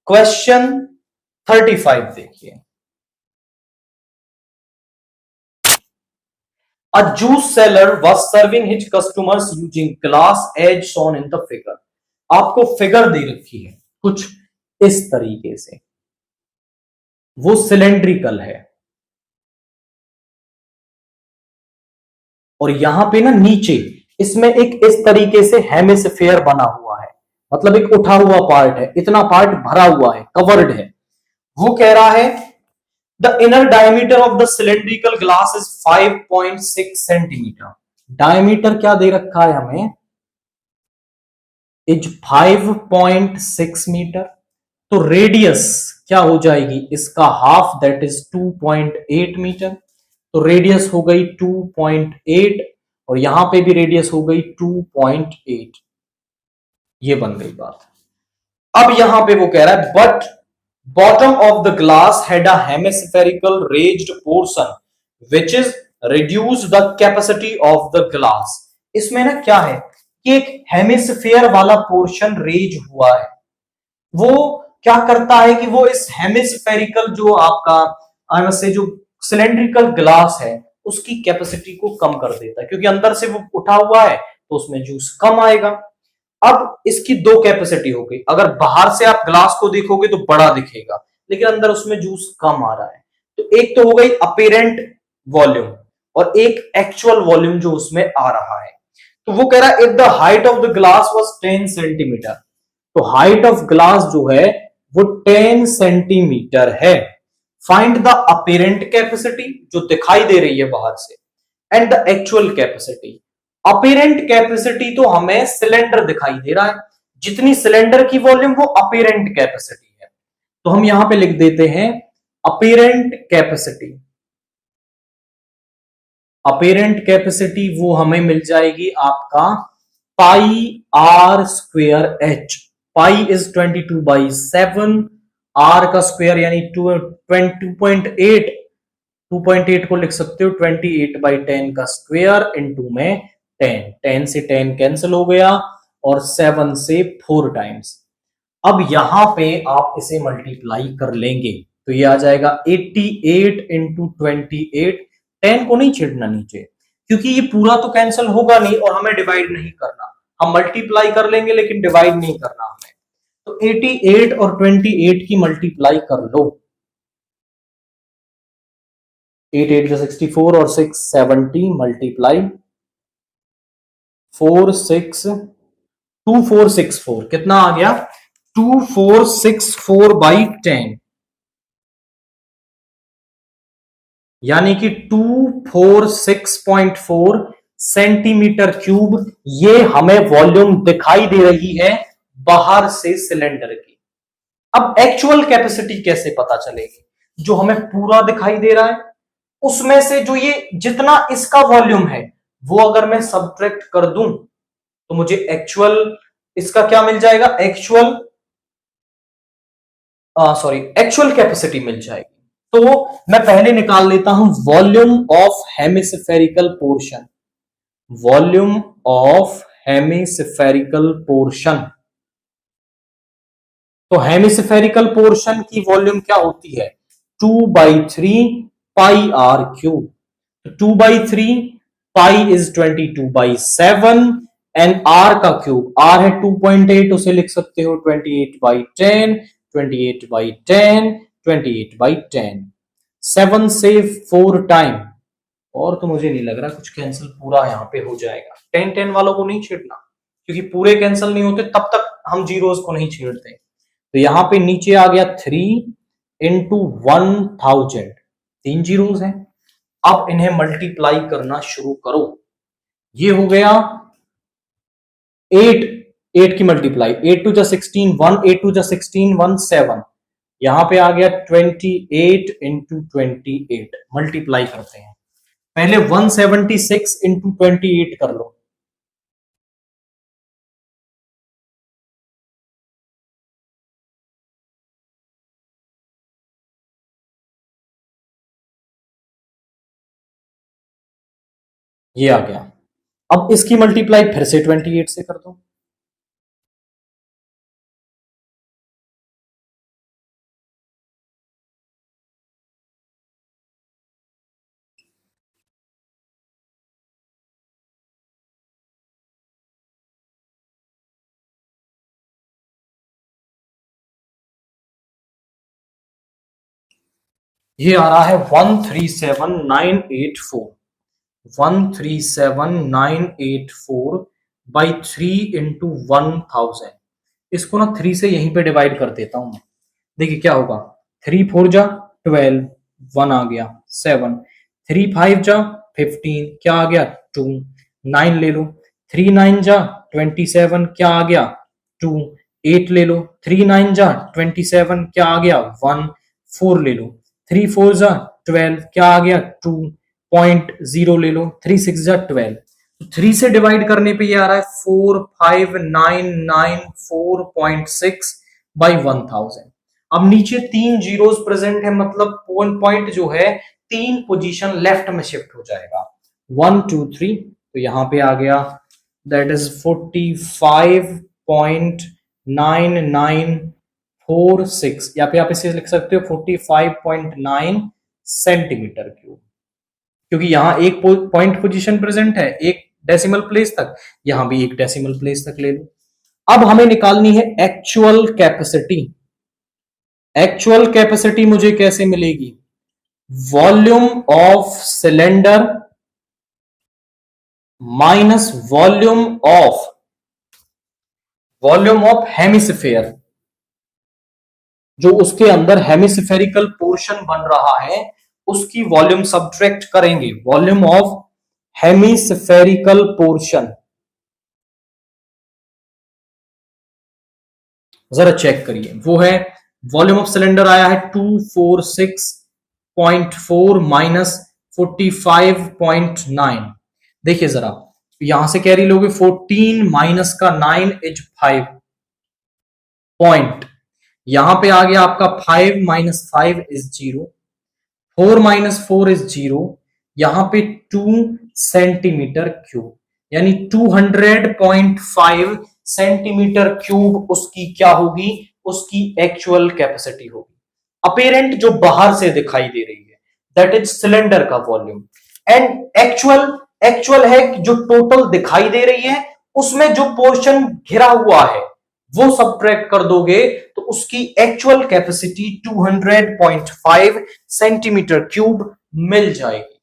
Question 35 देखिए। A juice seller was serving his customers using glass as shown in the figure। आपको figure दे रखी है कुछ इस तरीके से, वो सिलेंड्रिकल है और यहां पे ना नीचे इसमें एक इस तरीके से हेमिस्फेयर बना हुआ है, मतलब एक उठा हुआ पार्ट है, इतना पार्ट भरा हुआ है, कवर्ड है। वो कह रहा है the inner diameter of the cylindrical glass is 5.6 centimetre. Diameter क्या दे रखा है हमें, इज 5.6 मीटर। तो रेडियस क्या हो जाएगी इसका हाफ, दैट इज 2.8 मीटर। तो रेडियस हो गई 2.8 और यहां पे भी रेडियस हो गई 2.8। ये बन गई बात। अब यहां पे वो कह रहा है but bottom of the glass had a hemispherical raised portion which is reduce the capacity of the glass. इसमें ना क्या है कि एक हेमिस्फेयर वाला पोर्शन रेज हुआ है। वो क्या करता है कि वो इस हेमिस्फेरिकल जो आपका से जो सिलेंड्रिकल ग्लास है उसकी कैपेसिटी को कम कर देता है, क्योंकि अंदर से वो उठा हुआ है तो उसमें जूस कम आएगा। अब इसकी दो कैपेसिटी हो गई, अगर बाहर से आप ग्लास को देखोगे तो बड़ा दिखेगा लेकिन अंदर उसमें जूस कम आ रहा है। तो एक तो हो गई अपेरेंट वॉल्यूम और एक एक्चुअल वॉल्यूम जो उसमें आ रहा है। तो वो कह रहा है if the height of the glass was 10 centimetre, तो हाइट ऑफ ग्लास जो है वो 10 सेंटीमीटर है। फाइंड द अपेरेंट कैपेसिटी जो दिखाई दे रही है बाहर से, and the actual capacity. Apparent capacity तो हमें सिलेंडर दिखाई दे रहा है, जितनी सिलेंडर की वॉल्यूम वो अपेरेंट कैपेसिटी है। तो हम यहां पे लिख देते हैं अपेरेंट कैपेसिटी। अपेरेंट कैपेसिटी वो हमें मिल जाएगी आपका pi R square H. Pi is 22/7, R का स्क्वायर यानी 2.8, 2.8 को लिख सकते हो 28/10 का स्क्वायर इंटू में 10, 10 से 10 कैंसिल हो गया और 7 से 4 टाइम्स। अब यहां पे आप इसे मल्टीप्लाई कर लेंगे तो ये आ जाएगा 88 इंटू 28। 10 को नहीं छेड़ना नीचे क्योंकि ये पूरा तो कैंसिल होगा नहीं और हमें डिवाइड नहीं करना, हम मल्टीप्लाई कर लेंगे लेकिन डिवाइड नहीं करना हमें। तो 88 और 28 की मल्टीप्लाई कर लो, 8 8 64 और 6 70 मल्टीप्लाई 2464 कितना आ गया 2464/10, यानी कि 246.4 सेंटीमीटर क्यूब। ये हमें वॉल्यूम दिखाई दे रही है बाहर से सिलेंडर की। अब एक्चुअल कैपेसिटी कैसे पता चलेगी, जो हमें पूरा दिखाई दे रहा है उसमें से जो ये जितना इसका वॉल्यूम है वो अगर मैं सब्ट्रैक्ट कर दूं तो मुझे एक्चुअल इसका क्या मिल जाएगा, एक्चुअल कैपेसिटी मिल जाएगी। तो मैं पहले निकाल लेता हूं volume of hemispherical portion. Volume of hemispherical portion, तो हेमिस्फेरिकल पोर्शन की वॉल्यूम क्या होती है 2/3 pi R cube. 2/3 pi is 22/7 and R का क्यूब, आर है 2.8, उसे लिख सकते हो 28/10, 28/10, 28/10। 7 से 4 टाइम, और तो मुझे नहीं लग रहा कुछ कैंसिल पूरा यहां पे हो जाएगा। 10 10 वालों को नहीं छेड़ना क्योंकि पूरे कैंसिल नहीं होते तब तक हम जीरोस को नहीं छेड़ते। तो यहां पे नीचे आ गया 3 इंटू 1000, 3 जीरोस हैं। अब इन्हें मल्टीप्लाई करना शुरू करो। ये हो गया 8, 8 की मल्टीप्लाई 8 2 16 1, 8 2 16 1 7, यहां पे आ गया 28 इंटू 28। मल्टीप्लाई करते हैं, पहले 176 इंटू 28 कर लो। ये आ गया। अब इसकी मल्टीप्लाई फिर से 28 से कर दो। ये आ रहा है 137984, 137984 बाई 3 इंटू 1000। इसको ना 3 से यहीं पे डिवाइड कर देता हूं मैं। देखिए क्या होगा, 3 4 जा 12, 1 आ गया 7, 3 5 जा 15, क्या आ गया 2, 9 ले लो, 3 9 जा 27, क्या आ गया 2, 8 ले लो, 3 9 जा 27, क्या आ गया 1, 4 ले लो, 3 4 जा 12, क्या आ गया 2.0 ले लो, 3 6 जा 12। तो 3 से डिवाइड करने पे ये आ रहा है 45994.6 बाई 1000। अब नीचे 3 जीरोस प्रेजेंट है, मतलब पॉइंट जो है 3 पोजीशन लेफ्ट में शिफ्ट हो जाएगा, 1 2 3। तो यहां पे आ गया दैट इज 45.9946, या पे आप इसे लिख सकते हो 45.9 सेंटीमीटर क्यूब, क्योंकि यहां एक पॉइंट पोजीशन प्रेजेंट है एक डेसिमल प्लेस तक, यहां भी एक डेसिमल प्लेस तक ले लो। अब हमें निकालनी है एक्चुअल कैपेसिटी। एक्चुअल कैपेसिटी मुझे कैसे मिलेगी, volume of cylinder minus volume of hemisphere, जो उसके अंदर हेमिस्फेरिकल पोर्शन बन रहा है उसकी वॉल्यूम सब्ट्रैक्ट करेंगे, वॉल्यूम ऑफ हेमिस्फेरिकल पोर्शन। जरा चेक करिए, वो है वॉल्यूम ऑफ सिलेंडर आया है 246.4 माइनस 45.9। देखिए जरा, यहां से कैरी लोगे 14 माइनस का 9 इज 5 पॉइंट, यहां पे आ गया आपका 5 माइनस 5 इज 0, 4 माइनस 4 इज 0, यहां पे 2 सेंटीमीटर क्यूब, यानी 200.5 सेंटीमीटर क्यूब उसकी क्या होगी, उसकी एक्चुअल कैपेसिटी होगी। अपेरेंट जो बाहर से दिखाई दे रही है दैट इज सिलेंडर का वॉल्यूम, एंड एक्चुअल है जो टोटल दिखाई दे रही है उसमें जो पोर्शन घिरा हुआ है वो सब्ट्रैक्ट कर दोगे तो उसकी एक्चुअल कैपेसिटी 200.5 सेंटीमीटर क्यूब मिल जाएगी।